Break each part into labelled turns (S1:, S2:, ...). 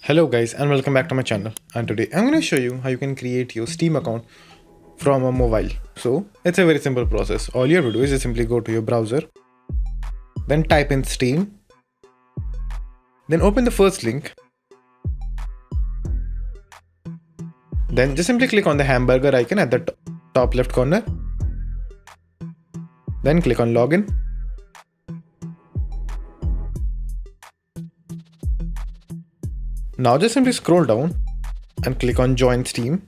S1: Hello guys and welcome back to my channel, and today I'm going to show you how you can create your Steam account from a mobile. So it's a very simple process. All you have to do is just simply go to your browser, then type in Steam, then open the first link, then just simply click on the hamburger icon at the top left corner, then click on login. Now just simply scroll down and click on join Steam.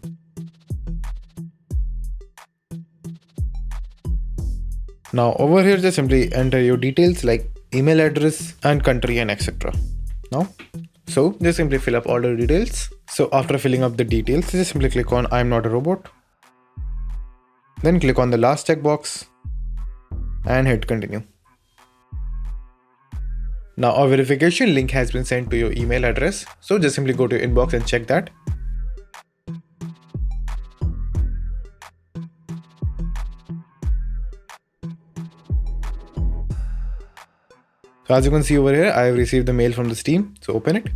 S1: Now over here just simply enter your details like email address and country and etc. So just simply fill up all the details. So after filling up the details, just simply click on I'm not a robot. Then click on the last checkbox and hit continue. Now a verification link has been sent to your email address. So just simply go to your inbox and check that. So as you can see over here, I have received the mail from the Steam. So open it.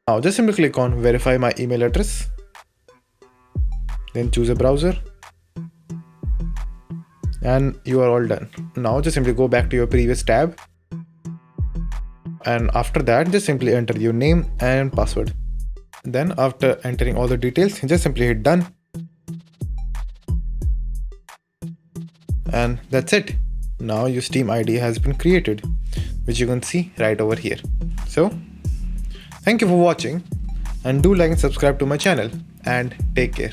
S1: Now just simply click on verify my email address. Then choose a browser. And you are all done. Now just simply go back to your previous tab. And after that, just simply enter your name and password. Then after entering all the details, just simply hit done. And that's it. Now your Steam ID has been created, which you can see right over here. So thank you for watching, and do like and subscribe to my channel, and take care.